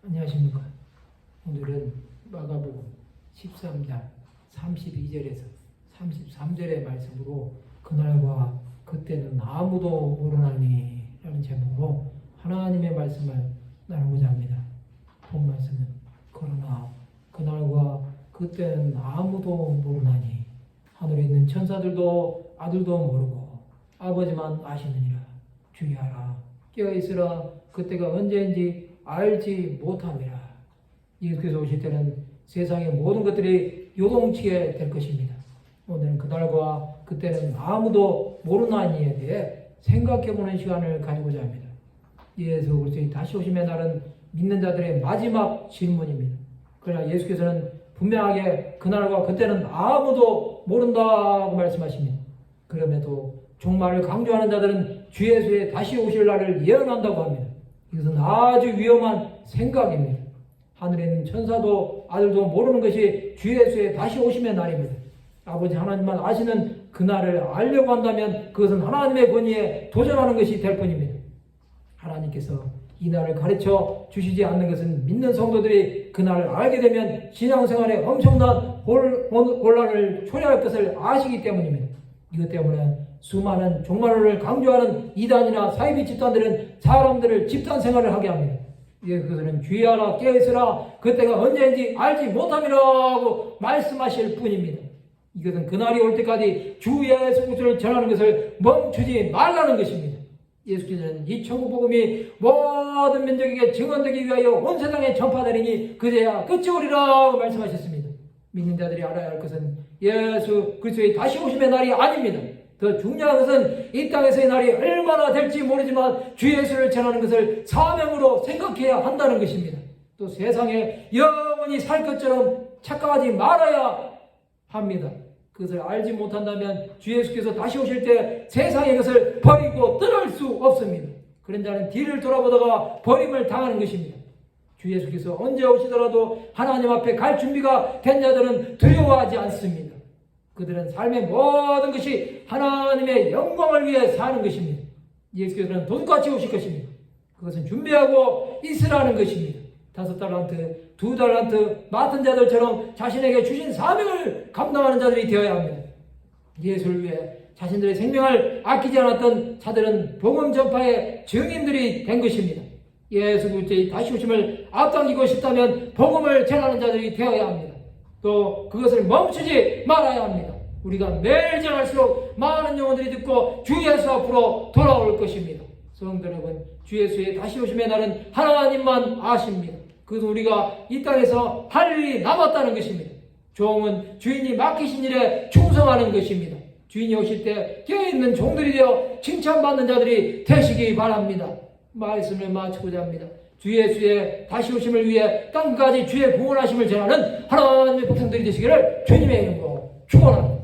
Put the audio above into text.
안녕하십니까. 오늘은 마가복음 13장 32절에서 33절의 말씀으로 그날과 그때는 아무도 모르나니 라는 제목으로 하나님의 말씀을 나누고자 합니다. 본 말씀은 그러나 그날과 그때는 아무도 모르나니 하늘에 있는 천사들도 아들도 모르고 아버지만 아시느니라. 주의하라. 깨어있으라. 그때가 언제인지 알지 못함이라. 예수께서 오실 때는 세상의 모든 것들이 요동치게 될 것입니다. 오늘은 그날과 그때는 아무도 모르나니에 대해 생각해보는 시간을 가지고자 합니다. 예수 그리스도의 다시 오심의 날은 믿는 자들의 마지막 질문입니다. 그러나 예수께서는 분명하게 그날과 그때는 아무도 모른다고 말씀하십니다. 그럼에도 종말을 강조하는 자들은 주 예수의 다시 오실 날을 예언한다고 합니다. 이것은 아주 위험한 생각입니다. 하늘에 있는 천사도 아들도 모르는 것이 주 예수의 다시 오심의 날입니다. 아버지 하나님만 아시는 그날을 알려고 한다면 그것은 하나님의 권위에 도전하는 것이 될 뿐입니다. 하나님께서 이 날을 가르쳐 주시지 않는 것은 믿는 성도들이 그날을 알게 되면 신앙생활에 엄청난 혼란을 초래할 것을 아시기 때문입니다. 이것 때문에 수많은 종말론을 강조하는 이단이나 사이비 집단들은 사람들을 집단 생활을 하게 합니다. 그것은 주의하라 깨어있으라 그때가 언제인지 알지 못함이라고 말씀하실 뿐입니다. 이것은 그날이 올 때까지 주 예수 그리스도를 전하는 것을 멈추지 말라는 것입니다. 예수께서는 이 천국 복음이 모든 민족에게 증언되기 위하여 온 세상에 전파되리니 그제야 끝이 오리라고 말씀하셨습니다. 믿는 자들이 알아야 할 것은 예수 그리스도의 다시 오심의 날이 아닙니다. 더 중요한 것은 이 땅에서의 날이 얼마나 될지 모르지만 주 예수를 전하는 것을 사명으로 생각해야 한다는 것입니다. 또 세상에 영원히 살 것처럼 착각하지 말아야 합니다. 그것을 알지 못한다면 주 예수께서 다시 오실 때 세상의 것을 버리고 떠날 수 없습니다. 그런 자는 뒤를 돌아보다가 버림을 당하는 것입니다. 주 예수께서 언제 오시더라도 하나님 앞에 갈 준비가 된 자들은 두려워하지 않습니다. 그들은 삶의 모든 것이 하나님의 영광을 위해 사는 것입니다. 예수께서는 돈같이 오실 것입니다. 그것은 준비하고 있으라는 것입니다. 5달란트, 2달란트 맡은 자들처럼 자신에게 주신 사명을 감당하는 자들이 되어야 합니다. 예수를 위해 자신들의 생명을 아끼지 않았던 자들은 복음 전파의 증인들이 된 것입니다. 예수 그리스도의 다시 오심을 앞당기고 싶다면 복음을 전하는 자들이 되어야 합니다. 또 그것을 멈추지 말아야 합니다. 우리가 매일 전할수록 많은 영혼들이 듣고 주 예수 앞으로 돌아올 것입니다. 성도 여러분, 주 예수의 다시 오심의 날은 하나님만 아십니다. 그것은 우리가 이 땅에서 할 일이 남았다는 것입니다. 종은 주인이 맡기신 일에 충성하는 것입니다. 주인이 오실 때 깨어있는 종들이 되어 칭찬받는 자들이 되시기 바랍니다. 말씀을 마치고자 합니다. 주 예수의 다시 오심을 위해 땅까지 주의 구원하심을 전하는 하나님의 백성들이 되시기를 주님의 이름으로 축원합니다.